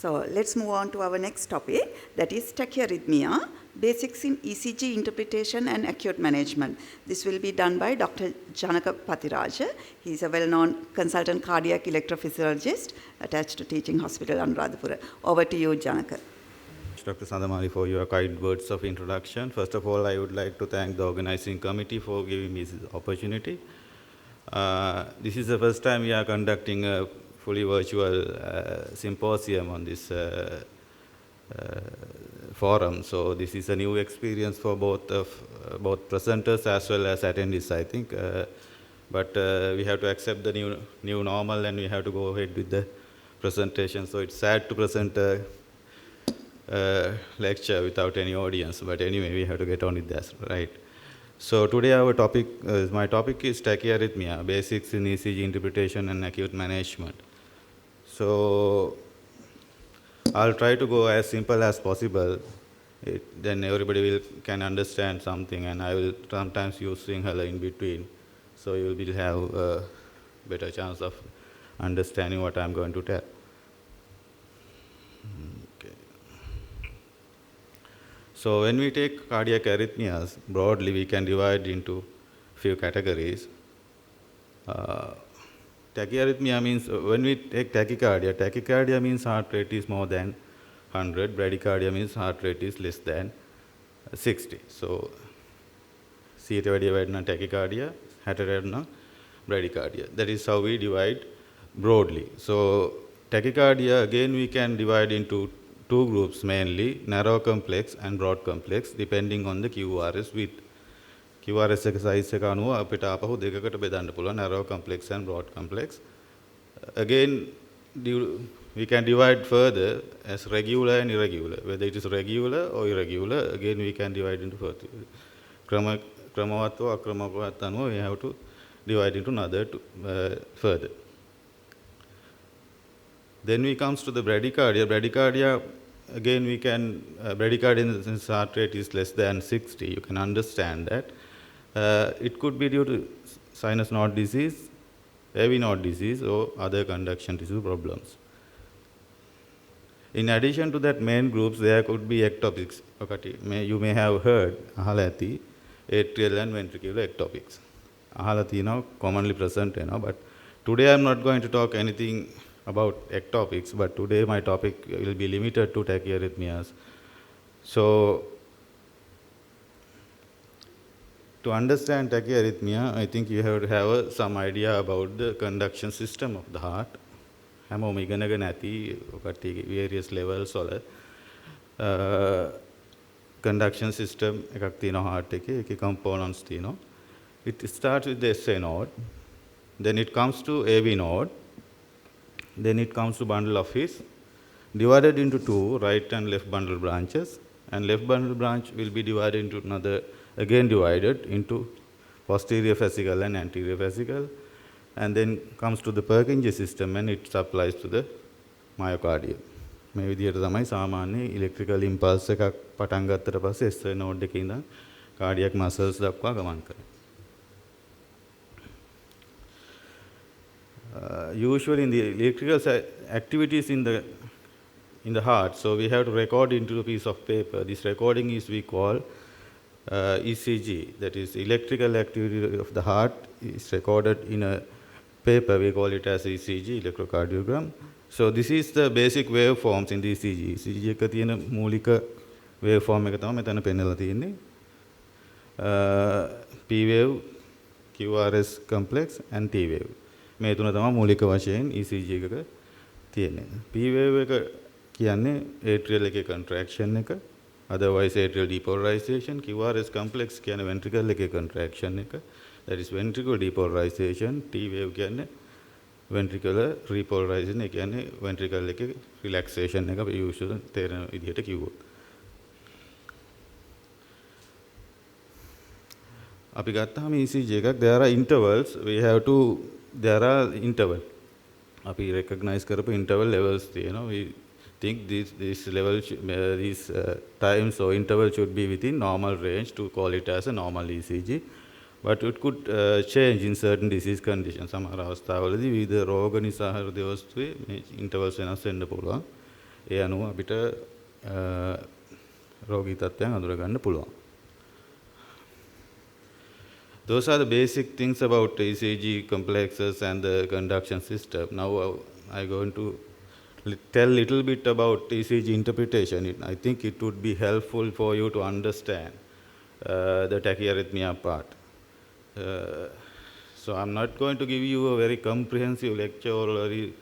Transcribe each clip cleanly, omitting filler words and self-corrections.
So let's move on to our next topic, that is tachyarrhythmia, basics in ECG interpretation and acute management. This will be done by Dr. Janaka Pathiraja. He is a well-known consultant cardiac electrophysiologist attached to Teaching Hospital Anuradhapura. Over to you, Janaka. Dr. Sandamari, for your kind words of introduction. First of all, I would like to thank the organizing committee for giving me this opportunity. This is the first time we are conducting a fully virtual symposium on this forum. So this is a new experience for both presenters as well as attendees, I think. But we have to accept the new normal, and we have to go ahead with the presentation. So it's sad to present a lecture without any audience, but anyway, we have to get on with that, right? So today our topic, my topic is tachyarrhythmia, basics in ECG interpretation and acute management. So I'll try to go as simple as possible. Then everybody can understand something, and I will sometimes use Sinhala in between, so you will have a better chance of understanding what I'm going to tell. So when we take cardiac arrhythmias, broadly we can divide into few categories. Tachyarrhythmia means, when we take tachycardia means heart rate is more than 100, bradycardia means heart rate is less than 60. So, C divided by tachycardia, heterocardia, bradycardia. That is how we divide broadly. So, tachycardia, again we can divide into two groups mainly, narrow complex and broad complex, depending on the QRS width. QRS එක size එක අනුව අපිට ආපහු දෙකකට බෙදන්න පුළුවන්, narrow complex and broad complex. Again, we can divide further as regular and irregular. Whether it is regular or irregular, again we can divide into further. ක්‍රමවත්ව අක්‍රමවත් අනුව we have to divide into another further. Then we comes to the bradycardia. Bradycardia, again we can, bradycardia since heart rate is less than 60, you can understand that. It could be due to sinus node disease, AV node disease, or other conduction tissue problems. In addition to that main groups, there could be ectopics. You may have heard ahala atrial and ventricular ectopics. Ahala commonly present, but today I'm not going to talk anything about ectopics, but today my topic will be limited to tachyarrhythmias. So, to understand tachyarrhythmia, I think you have to have some idea about the conduction system of the heart. හැමෝම ඉගෙනගෙන ඇති කට්ටියගේ various levels වල conduction system එකක් තියෙනවා heart එකේ. ඒකේ components තියෙනවා. It starts with the SA node, then it comes to AV node, then it comes to bundle of His, divided into two, right and left bundle branches, and left bundle branch will be divided into another, again divided into posterior fascicle and anterior fascicle, and then comes to the Purkinje system, and it supplies to the myocardium. මේ විදිහට තමයි සාමාන්‍ය electrical impulse එකක් පටන් ගත්තට පස්සේ SA node එකේ ඉඳන් cardiac muscles දක්වා ගමන් කරනවා. Usually in the electrical activities in the heart, so we have to record into a piece of paper. This recording is we call ECG, that is electrical activity of the heart is recorded in a paper. We call it as ECG, electrocardiogram. So this is the basic waveforms in the ECG. ECG එක තියෙන මූලික waveform එක තමයි මෙතන පෙන්නලා තියෙන්නේ. P wave, QRS complex and T wave. මේ තුන තමයි මූලික වශයෙන් ECG එකක තියෙන්නේ. P wave එක කියන්නේ atrial එකේ contraction එක, otherwise atrial depolarization. QRS complex කියන්නේ ventricle එකේ contraction එක, that is ventricular depolarization. T wave කියන්නේ ventricular repolarization, ඒ කියන්නේ ventricle එකේ relaxation එක usually තේරෙන විදිහට කිව්වොත්. අපි ගත්තාම ECG එකක්, there are intervals, there are interval. අපි recognize කරපු interval levels තියෙනවා. We think this level, these times or interval should be within normal range to call it as a normal ECG. But it could change in certain disease conditions. සමහර අවස්ථාවලදී විවිධ රෝග නිසා හෘද වස්තුවේ මේ intervals වෙනස් වෙන්න පුළුවන්. ඒ අනුව අපිට රෝගී තත්ත්වයන් අඳුර ගන්න පුළුවන්. Those are the basic things about ECG complexes and the conduction system. Now I'm going to tell little bit about ECG interpretation. I think it would be helpful for you to understand the tachyarrhythmia part. So I'm not going to give you a very comprehensive lecture or very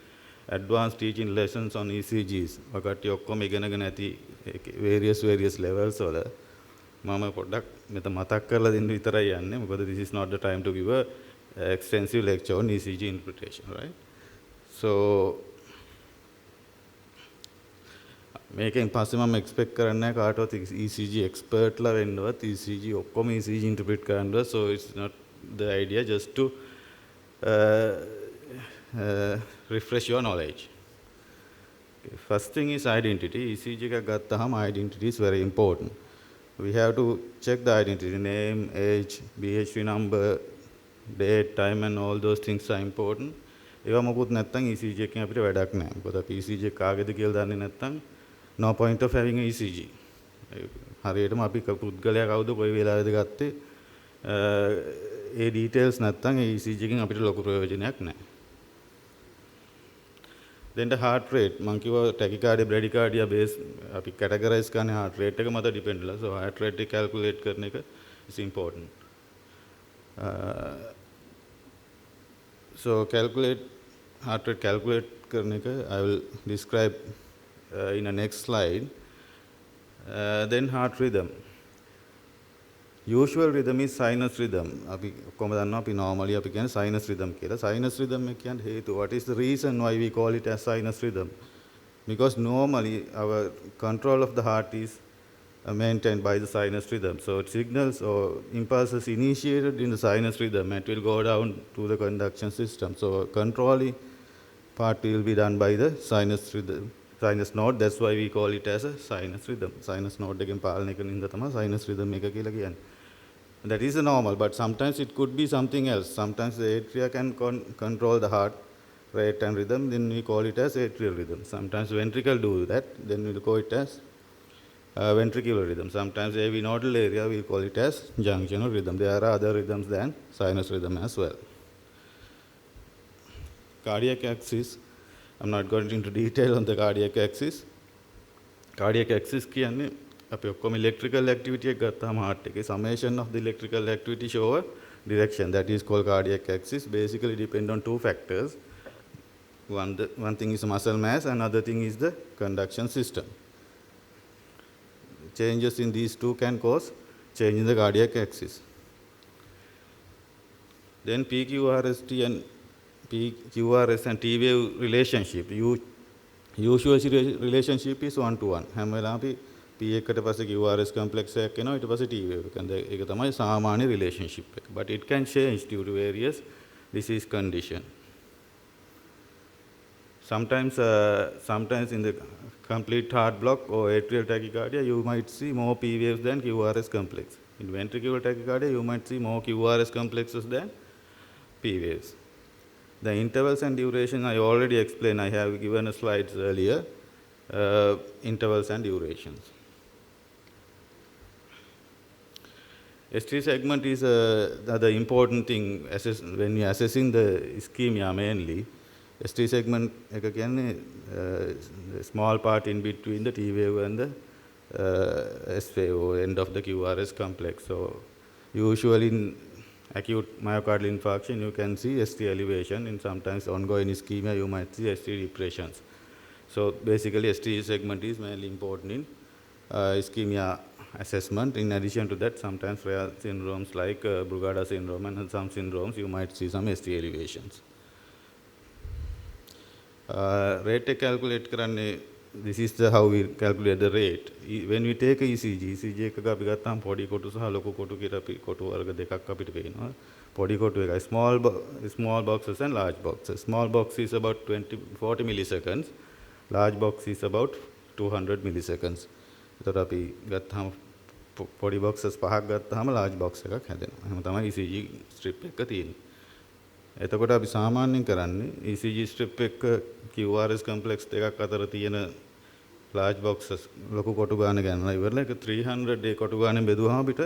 advanced teaching lessons on ECGs. ඔකට ඔක්කොම ඉගෙනගෙන ඇති various levels වල මම පොඩ්ඩක් මෙතන මතක් කරලා දෙන්න විතරයි යන්නේ. මොකද this is not the time to give a extensive lecture on ECG interpretation, right? So මේකෙන් පස්සේ මම එක්ස්පෙක්ට් කරන්නේ කාටවත් ECG එක්ස්පර්ට්ලා වෙන්නවත් ECG ඔක්කොම ECG interpret කරන්නවත්. So it's not the idea, just to refresh your knowledge. Okay. First thing is identity. ECG එකක් ගත්තාම identity is very important. We have to check the identity, name, age, BHP number, date, time, and all those things are important. ඒවා මොකුත් නැත්නම් ECG එකෙන් අපිට වැඩක් නැහැ. මොකද අපි ECG එක කාගේද කියලා දන්නේ නැත්නම් no point of having a ECG. හරියටම අපි පුද්ගලයා කවුද කොයි වෙලාවෙද ගත්තේ ඒ details නැත්නම් ඒ ECG එකෙන් අපිට ලොකු ප්‍රයෝජනයක් නැහැ. Then the heart rate, මම කිව්වා tachycardia bradycardia base අපි categorize කරන්නේ heart rate එක මත depend වෙලා. So heart rate එක calculate කරන එක is important. So heart rate calculate කරන එක I will describe in the next slide. Then heart rhythm. Usual rhythm is sinus rhythm. අපි කොහොමද දන්නවා අපි normally අපි කියන්නේ sinus rhythm කියලා. Sinus rhythm එක කියන්නේ හේතුව. What is the reason why we call it as sinus rhythm? Because normally our control of the heart is maintained by the sinus rhythm. So signals or impulses initiated in the sinus rhythm and will go down to the conduction system. So controlling part will be done by the sinus rhythm. Sinus node, that's why we call it as a sinus rhythm. Sinus node එකෙන් පාලනය කරන ඉඳ තමයි sinus rhythm එක කියලා කියන්නේ. That is normal, but sometimes it could be something else. Sometimes the atria can control the heart rate and rhythm, then we call it as atrial rhythm. Sometimes ventricle do that, then we'll call it as ventricular rhythm. Sometimes AV nodal area, we'll call it as junctional rhythm. There are other rhythms than sinus rhythm as well. Cardiac axis, I'm not going into detail on the cardiac axis. Cardiac axis කියන්නේ අපි ඔක්කොම electrical activity එක ගත්තාම heart එකේ summation of the electrical activity show a direction, that is called cardiac axis. Basically depend on two factors. One thing is muscle mass, another thing is the conduction system. Changes in these two can cause change in the cardiac axis. Then PQRS and T wave relationship. Usual relationship is 1-to-1. හැම වෙලාවෙම අපි P එකට පස්සේ QRS complex එකක් එනවා, ඊට පස්සේ T wave එක. ඒක තමයි සාමාන්‍ය relationship එක. But it can change due to various disease condition. Sometimes in the complete heart block or atrial tachycardia, you might see more P waves than QRS complex. In ventricular tachycardia, you might see more QRS complexes than P waves. The intervals and duration I already explained. I have given a slides earlier. Intervals and durations. ST segment is the important thing when you are assessing the ischemia mainly. ST segment එක කියන්නේ small part in between the T wave and the S wave or end of the QRS complex. So usually in acute myocardial infarction you can see ST elevation. In sometimes ongoing ischemia you might see ST depressions. So basically ST segment is mainly important in ischemia assessment. In addition to that, sometimes rare syndromes like Brugada syndrome and some syndromes you might see some ST elevations. Rate calculate කරන්නේ, this is how we calculate the rate. When we take ECG එකක අපි ගත්තාම පොඩි කොටු සහ ලොකු කොටු කියලා අපි කොටු වර්ග දෙකක් අපිට පේනවා. පොඩි කොටු එකයි small boxes and large boxes. Small box is about 40 milliseconds. Large box is about 200 milliseconds. එතකොට අපි ගත්තාම පොඩි boxes පහක් ගත්තාම large box එකක් හැදෙනවා. එහෙම තමයි ECG strip එක තියෙන්නේ. එතකොට අපි සාමාන්‍යයෙන් කරන්නේ ECG strip එක QRS complex දෙකක් අතර තියෙන large boxes ලොකු කොටු ගාන ගන්නවා ඉවරලා ඒක 300 ඒ කොටු ගානෙන් බෙදුවාම අපිට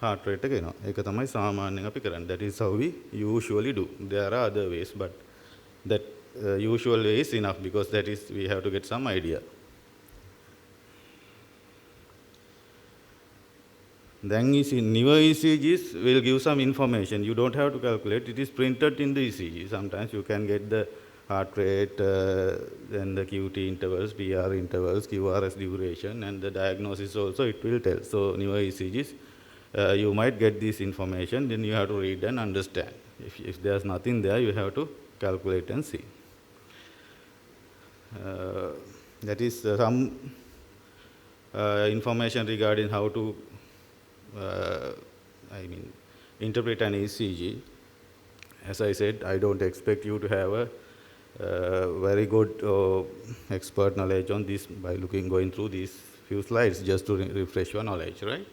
heart rate එක එනවා. ඒක තමයි සාමාන්‍යයෙන් අපි කරන්නේ. That is how we usually do. There are other ways, but that usual way is enough because that is we have to get some idea. Then newer ECGs will give some information. You don't have to calculate. It is printed in the ECG. Sometimes you can get the heart rate, then the QT intervals, PR intervals, QRS duration, and the diagnosis also it will tell. So newer ECGs, you might get this information, then you have to read and understand. If there's nothing there, you have to calculate and see. That is some information regarding how to interpret an ECG. As I said, I don't expect you to have a very good expert knowledge on this by going through these few slides just to refresh your knowledge, right?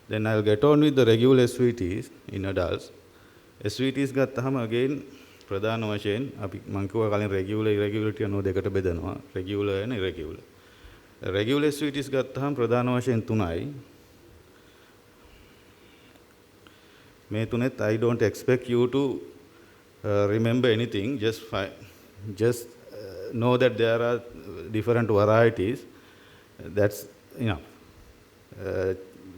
Then I'll get on with the regular SVTs in adults. SVTs ගත්තහම again ප්‍රධාන වශයෙන් අපි මම කිව්වා කලින් regular irregularity අනුව දෙකට බෙදනවා. regular and irregular. regular SVTs ගත්තහම ප්‍රධාන වශයෙන් තුනයි. මේ තුනෙත් I don't expect you to remember anything, just know that there are different varieties. That's enough.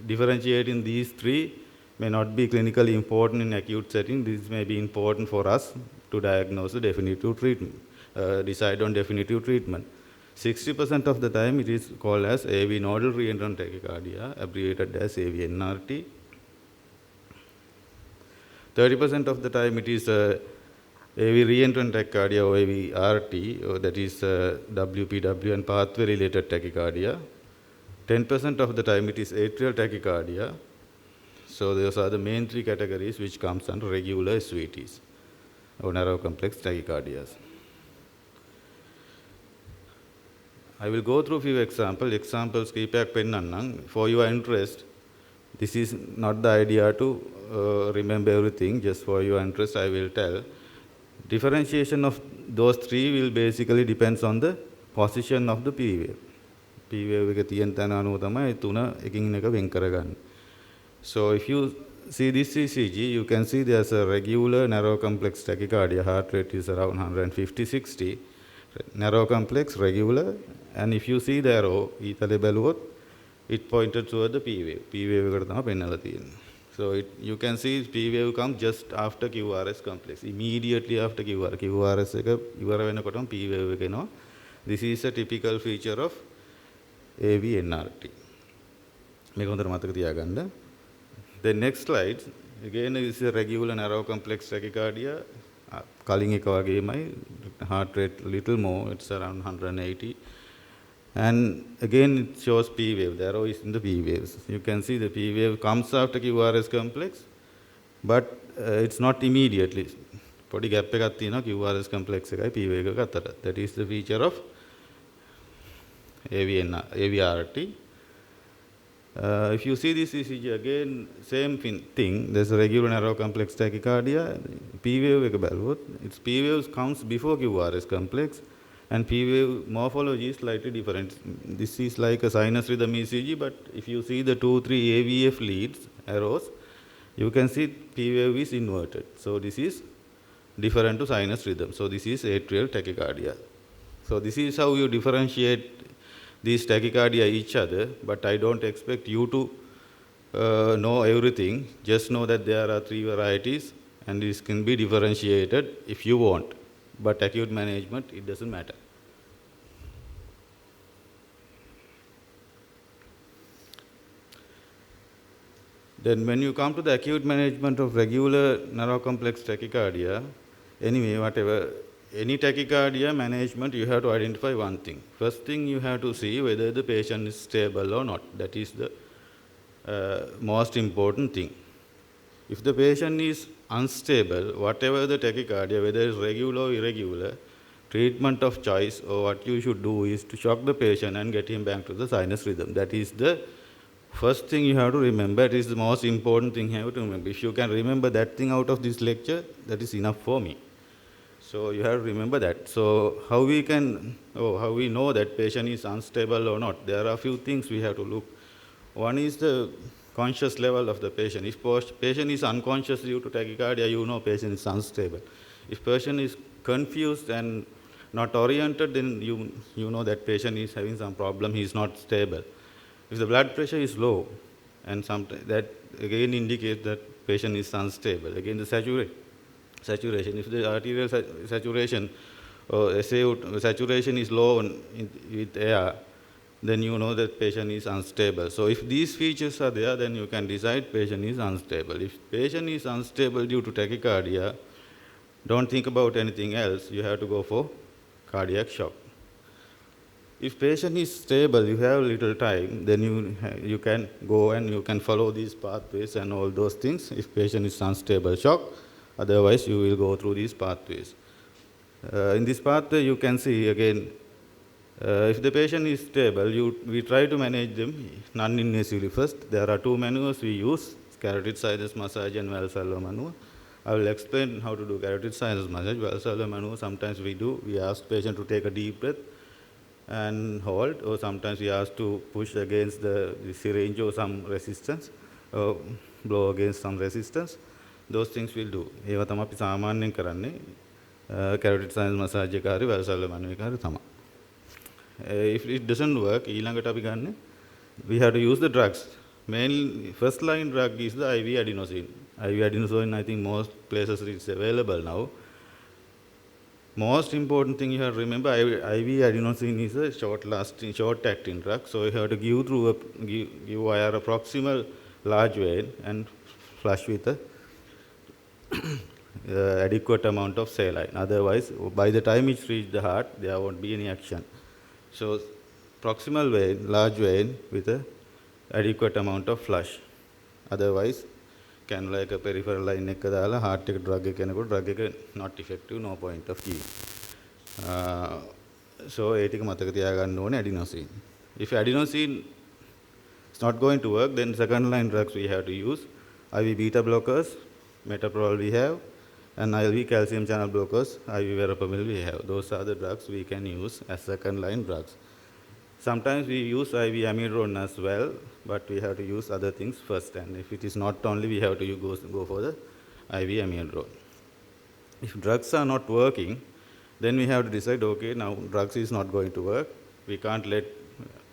Differentiating these three may not be clinically important in acute setting. This may be important for us to diagnose the definitive treatment, decide on definitive treatment. 60% of the time it is called as AV nodal reentrant tachycardia, abbreviated as AVNRT. 30% of the time it is AV reentrant tachycardia or AVRT, or that is WPW and pathway related tachycardia. 10% of the time it is atrial tachycardia. So those are the main three categories which comes under regular SVTs or narrow complex tachycardias. I will go through a few examples කීපයක් පෙන්නන්නම් for your interest. This is not the idea to remember everything, just for your interest I will tell. Differentiation of those three will basically depends on the position of the P wave. P wave එක තියෙන තැන අනුව තමයි තුන එකින් එක වෙන් කරගන්නේ. So if you see this ECG, you can see there's a regular narrow complex tachycardia. Heart rate is around 150-60. Narrow complex, regular, and if you see the arrow, ඊතලේ බැලුවොත් it pointed toward the P wave. P wave එකට තමයි පෙන්නලා තියෙන්නේ. So you can see P wave comes just after QRS complex, immediately after QRS එක ඉවර වෙනකොටම P wave එක එනවා. This is a typical feature of AV NRT. මේක හොඳට මතක තියාගන්න. The next slide, again is a regular narrow complex tachycardia. කලින් එක වගේමයි, heart rate little more, it's around 180. And again it shows P wave, the arrow is in the P waves. You can see the P wave comes after QRS complex, but it's not immediately. පොඩි gap එකක් තියෙනවා QRS complex එකයි P wave එක අතර. That is the feature of AVRT. If you see this ECG again, same thing. There's a regular narrow complex tachycardia. P wave එක බැලුවොත්, its P waves comes before QRS complex, and P wave morphology is slightly different. This is like a sinus rhythm ECG, but if you see the 2-3 AVF leads arrows, you can see P wave is inverted. So this is different to sinus rhythm. So this is atrial tachycardia. So this is how you differentiate these tachycardia each other, but I don't expect you to know everything. Just know that there are three varieties and this can be differentiated if you want. But acute management, it doesn't matter. Then when you come to the acute management of regular narrow complex tachycardia, anyway, whatever, any tachycardia management, you have to identify one thing. First thing, you have to see whether the patient is stable or not. That is the most important thing. If the patient is unstable, whatever the tachycardia, whether it's regular or irregular, treatment of choice or what you should do is to shock the patient and get him back to the sinus rhythm. That is the first thing you have to remember. It is the most important thing you have to remember. If you can remember that thing out of this lecture, that is enough for me. So you have to remember that. So how we know that patient is unstable or not? There are a few things we have to look. One is the conscious level of the patient. If patient is unconscious due to tachycardia, you know patient is unstable. If patient is confused and not oriented, then you know that patient is having some problem, he is not stable. If the blood pressure is low, and sometimes that again indicates that patient is unstable. Again, the saturation. If the arterial saturation or saturation is low with air, then you know that patient is unstable. So if these features are there, then you can decide patient is unstable. If patient is unstable due to tachycardia, don't think about anything else. You have to go for cardiac shock. If patient is stable, you have little time, then you can go and you can follow these pathways and all those things. If patient is unstable, shock. Otherwise, you will go through these pathways. In this pathway, you can see again, if the patient is stable, we try to manage them non-invasively first. There are two maneuvers we use, carotid sinus massage and Valsalva maneuver. I will explain how to do carotid sinus massage. Valsalva maneuver, sometimes we ask patient to take a deep breath and hold, or sometimes we ask to push against the syringe or some resistance, or blow against some resistance. Those things we'll do. ඒවා තමයි අපි සාමාන්‍යයෙන් කරන්නේ carotid sinus massage එක හරි Valsalva maneuver එක හරි තමයි. If it doesn't work, ඊළඟට අපි ගන්න we have to use the drugs. Main first line drug is the IV adenosine. IV adenosine, I think most places it's available now. Most important thing you have to remember, IV adenosine is a short-lasting, short-acting drug. So you have to give via a proximal large vein and flush with a adequate amount of saline. Otherwise, by the time it reaches the heart, there won't be any action. So proximal vein, large vein with a adequate amount of flush. Otherwise, can like a peripheral line එක දාලා heart එක drug එක කෙනෙකුට drug එක not effective, no point of giving. So ඒ ටික මතක තියාගන්න ඕනේ adenosine. If adenosine is not going to work, then second line drugs we have to use. IV beta blockers, metoprolol we have, and IV calcium channel blockers, IV verapamil we have. Those are the drugs we can use as second line drugs. Sometimes we use IV amiodarone as well, but we have to use other things first. And if it is not only, we have to go for the IV amiodarone. If drugs are not working, then we have to decide, okay, now drugs is not going to work. We can't let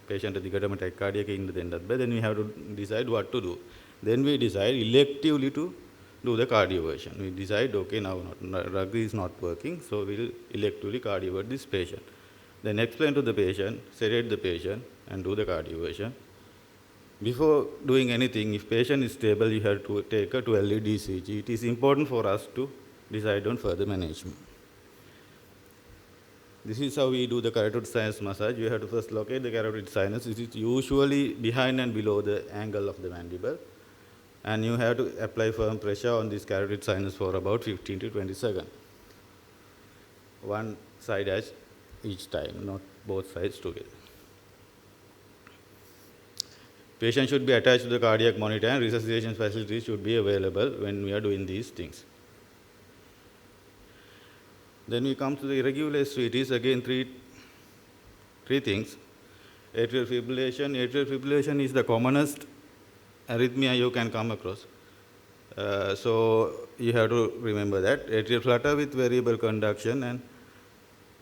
patient දිගටම tachycardia එකේ ඉන්න දෙන්නත් බෑ. Then we have to decide what to do. Then we decide electively to do the cardioversion. We decide, okay, now drug is not working, so we'll electively cardiovert this patient. Then explain to the patient, sedate the patient, and do the cardioversion. Before doing anything, if patient is stable, you have to take a 12-lead ECG. It is important for us to decide on further management. This is how we do the carotid sinus massage. You have to first locate the carotid sinus. It is usually behind and below the angle of the mandible. And you have to apply firm pressure on this carotid sinus for about 15 to 20 seconds. One side at each time, not both sides together. Patient should be attached to the cardiac monitor, and resuscitation facilities should be available when we are doing these things. Then we come to the irregular SVTs. Again, three things. Atrial fibrillation. Atrial fibrillation is the commonest arrhythmia you can come across. So you have to remember that. Atrial flutter with variable conduction and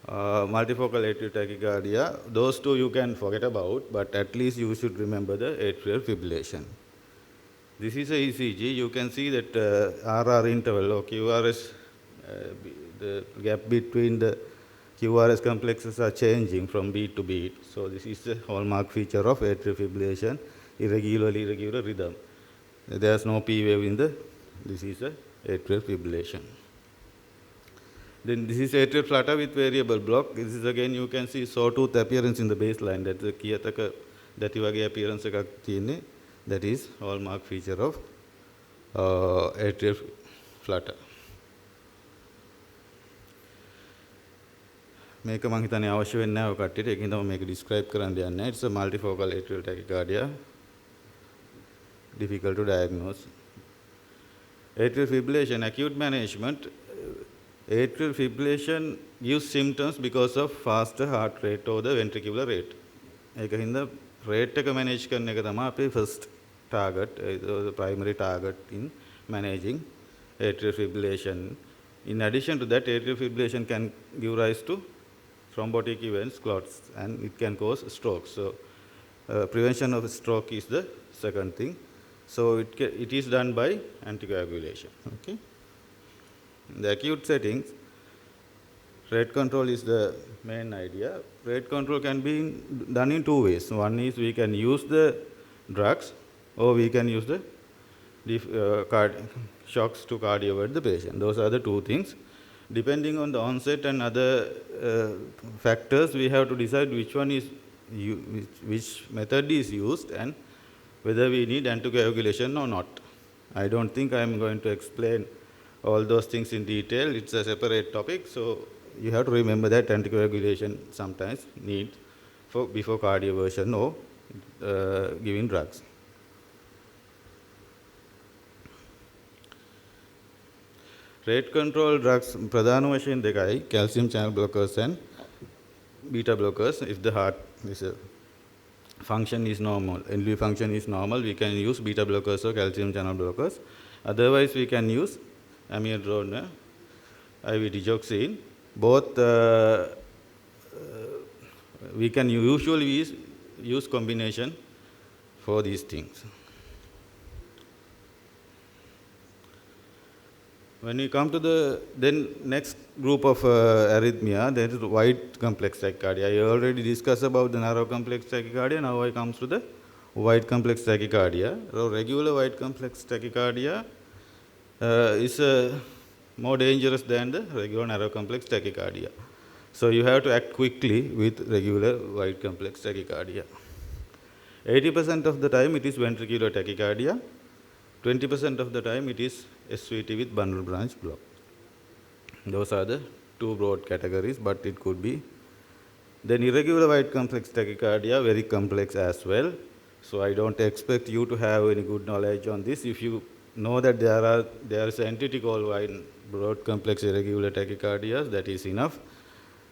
multifocal atrial tachycardia. Those two you can forget about, but at least you should remember the atrial fibrillation. This is a ECG. You can see that RR interval or QRS, the gap between the QRS complexes are changing from beat to beat. So this is the hallmark feature of atrial fibrillation, irregular rhythm. There's no P wave in this is a atrial fibrillation. Then this is atrial flutter with variable block. This is again you can see sawtooth appearance in the baseline. That's the kiyataka dati wage appearance එකක් තියෙන්නේ. That is hallmark feature of atrial flutter. මේක මම හිතන්නේ අවශ්‍ය වෙන්නේ නැහැ ඔය කට්ටියට. ඒකෙන් තමයි මේක describe කරන්න යන්නේ. It's a multifocal atrial tachycardia. Difficult to diagnose. Atrial fibrillation acute management. atrial fibrillation gives symptoms because of faster heart rate or the ventricular rate. ඒකින්ද rate එක manage කරන එක තමයි අපේ first target, the primary target in managing atrial fibrillation. In addition to that, atrial fibrillation can give rise to thrombotic events, clots, and it can cause stroke. So, prevention of stroke is the second thing. So, it is done by anticoagulation. Okay. In the acute settings, rate control is the main idea. Rate control can be done in two ways. One is we can use the drugs, or we can use the shocks to cardiovert the patient. Those are the two things. Depending on the onset and other factors, we have to decide which method is used and whether we need anticoagulation or not. I don't think I am going to explain all those things in detail. It's a separate topic, so you have to remember that anticoagulation sometimes needs before cardioversion or giving drugs. Rate control drugs ප්‍රධාන වශයෙන් දෙකයි, calcium channel blockers and beta blockers. If the heart is function is normal, LV function is normal, we can use beta blockers or calcium channel blockers. Otherwise, we can use amiodarone, IV digoxin. Both we can usually use combination for these things. When we come to the next group of arrhythmia, there is wide complex tachycardia. I already discussed about the narrow complex tachycardia. Now I come to the wide complex tachycardia. So regular wide complex tachycardia is more dangerous than the regular narrow complex tachycardia. So you have to act quickly with regular wide complex tachycardia. 80% of the time it is ventricular tachycardia. 20% of the time it is SVT with bundle branch block. Those are the two broad categories, but it could be then irregular wide complex tachycardia, very complex as well. So I don't expect you to have any good knowledge on this. If you know that there is an entity called wide broad complex irregular tachycardia, that is enough.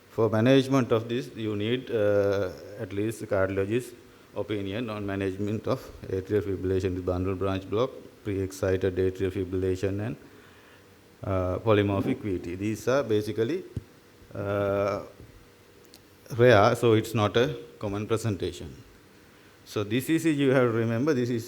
For management of this, you need at least a cardiologist's opinion on management of atrial fibrillation with bundle branch block, pre-excited atrial fibrillation, and polymorphic VT. These are basically rare, so it's not a common presentation. So this ECG you have to remember. This is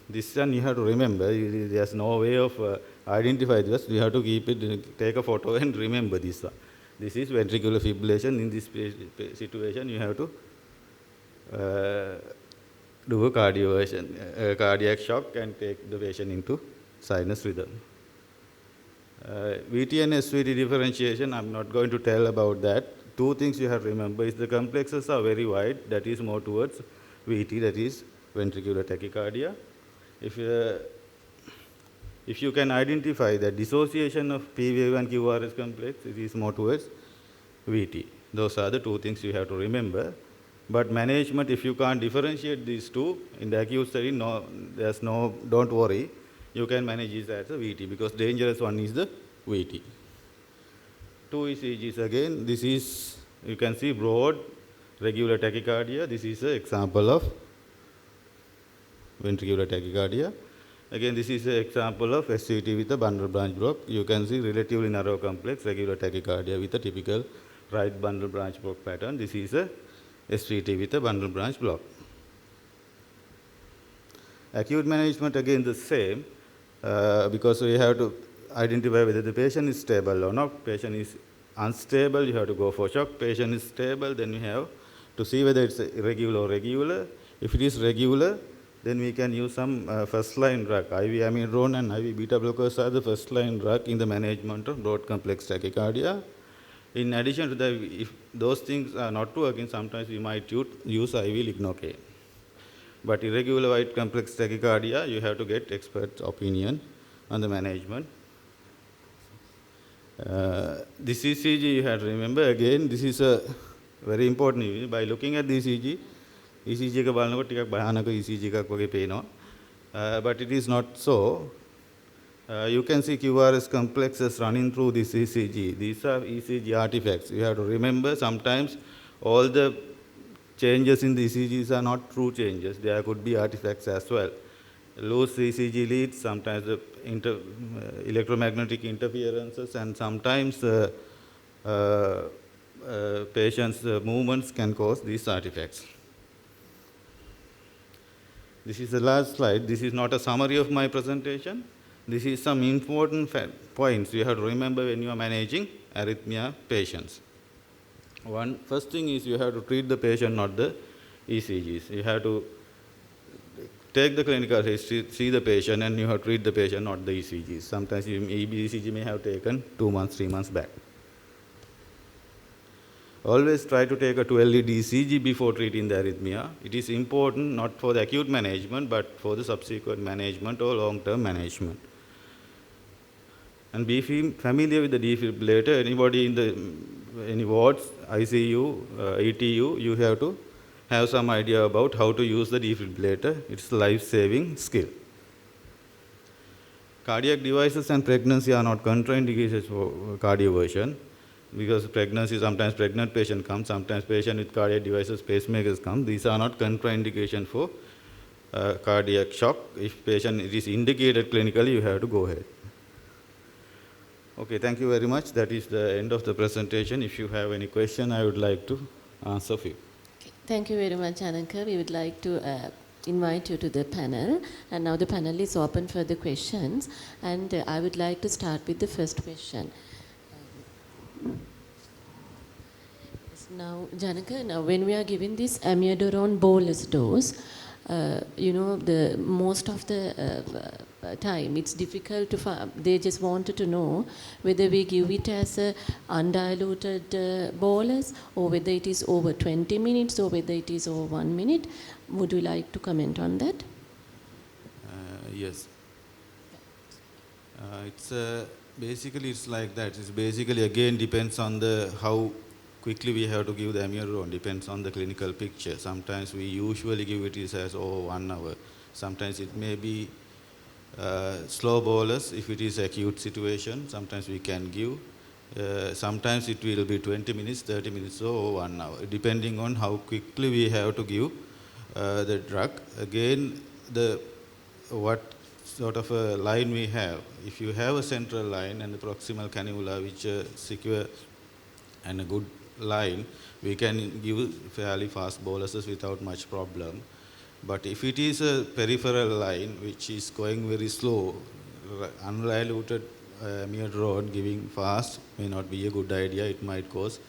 this one you have to remember. There's no way of identify this. You have to keep it, take a photo and remember this one. This is ventricular fibrillation. In this situation, you have to do a cardiac shock and take the patient into sinus rhythm. VT and SVT differentiation, I'm not going to tell about that. Two things you have to remember is the complexes are very wide, that is more towards VT, that is ventricular tachycardia. If you can identify the dissociation of PVA1 QRS complex, it is more towards VT. Those are the two things you have to remember. But management, if you can't differentiate these two, in the acute setting, don't worry. You can manage this as a VT because dangerous one is the VT. Two ECGs again. This is, you can see broad regular tachycardia. This is an example of ventricular tachycardia. Again, this is an example of SVT with a bundle branch block. You can see relatively narrow complex regular tachycardia with a typical right bundle branch block pattern. This is a SVT with a bundle branch block. Acute management again the same because we have to identify whether the patient is stable or not. Patient is unstable, you have to go for shock. Patient is stable, then you have to see whether it's irregular or regular. If it is regular, then we can use some first-line drug. IV amiodarone and IV beta blockers are the first-line drug in the management of broad complex tachycardia. In addition to that, if those things are not working, sometimes we might use IV lignocaine. But irregular wide complex tachycardia, you have to get expert opinion on the management. This ECG you have to remember again. This is a very important ECG. By looking at this ECG එක බලනකොට ටිකක් භයානක ECG එකක් වගේ පේනවා. But it is not so. You can see QRS complexes running through this ECG. These are ECG artifacts. You have to remember sometimes all the changes in the ECGs are not true changes. There could be artifacts as well. Loose ECG leads, sometimes the electromagnetic interferences, and sometimes patients' movements can cause these artifacts. This is the last slide. This is not a summary of my presentation. This is some important points you have to remember when you are managing arrhythmia patients. First thing is you have to treat the patient, not the ECGs. You have to take the clinical history, see the patient, and you have to treat the patient, not the ECGs. Sometimes ECG may have taken 2 months, 3 months back. Always try to take a 12-lead ECG before treating the arrhythmia. It is important not for the acute management, but for the subsequent management or long-term management. And be familiar with the defibrillator. Anybody in any wards, ICU, ETU, you have to have some idea about how to use the defibrillator. It's a life-saving skill. Cardiac devices and pregnancy are not contraindications for cardioversion, because pregnancy, sometimes pregnant patient comes, sometimes patient with cardiac devices, pacemakers come. These are not contraindication for cardiac shock. If patient it is indicated clinically, you have to go ahead. Okay, thank you very much. That is the end of the presentation. If you have any question, I would like to answer for you. Okay. Thank you very much, Ananka. We would like to invite you to the panel. And now the panel is open for the questions. And I would like to start with the first question. Now, Janaka, now when we are giving this amiodarone bolus dose, the most of the time it's difficult to they just wanted to know whether we give it as a undiluted bolus or whether it is over 20 minutes or whether it is over 1 minute. Would you like to comment on that? Yes. It's basically it's like that. It's basically again depends on the how quickly we have to give the amiodarone, depends on the clinical picture. Sometimes we usually give it as 1 hour. Sometimes it may be slow bolus if it is acute situation. Sometimes we can give. Sometimes it will be 20 minutes, 30 minutes or 1 hour, depending on how quickly we have to give the drug. Again, what sort of a line we have. If you have a central line and the proximal cannula which secure and a good line, we can give fairly fast boluses without much problem. But if it is a peripheral line which is going very slow, undiluted amiodarone giving fast may not be a good idea. It might cause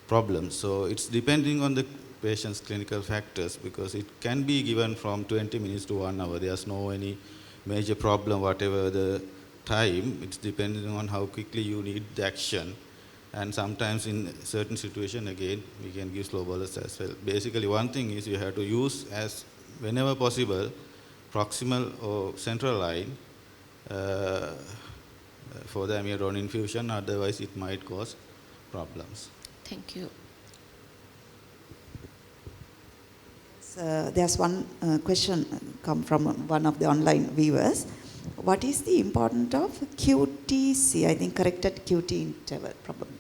problems. So it's depending on the patient's clinical factors, because it can be given from 20 minutes to 1 hour. There's no any major problem whatever the time. It's depending on how quickly you need the action. And sometimes in certain situation, again, we can give slow bolus as well. Basically, one thing is you have to use as whenever possible proximal or central line for the amiodarone infusion. Otherwise, it might cause problems. Thank you. There's one question come from one of the online viewers. What is the importance of QTC? I think corrected QT interval, probably.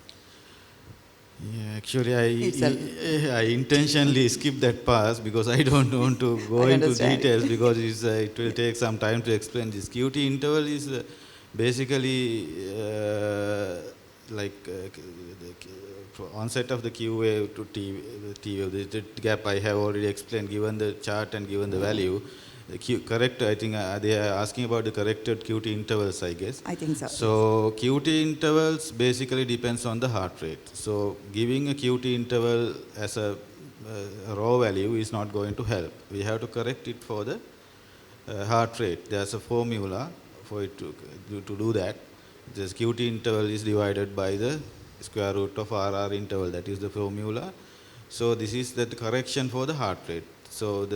Yeah, actually, I intentionally skipped that part because I don't want to go into details because it will take some time to explain this. QT interval is basically like the onset of the Q wave to T wave. The gap I have already explained, given the chart and given the value. Correct, I think they are asking about the corrected QT intervals, I guess. I think so. So QT intervals basically depends on the heart rate. So giving a QT interval as a raw value is not going to help. We have to correct it for the heart rate. There's a formula for it to do that. This QT interval is divided by the square root of RR interval. That is the formula. So this is the correction for the heart rate. So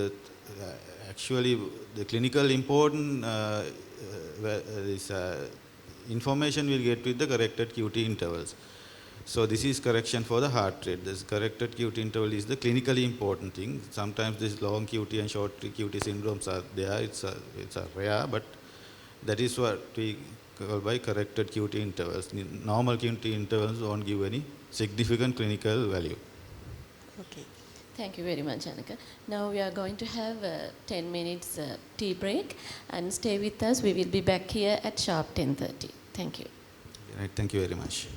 actually, the clinical important information we'll get with the corrected QT intervals. So this is correction for the heart rate. This corrected QT interval is the clinically important thing. Sometimes this long QT and short QT syndromes are there. It's rare, but That is what we call by corrected QT intervals. Normal QT intervals won't give any significant clinical value. Okay. Thank you very much, Janaka. Now we are going to have a 10 minutes tea break, and stay with us. We will be back here at sharp 10:30. Thank you. Right, thank you very much.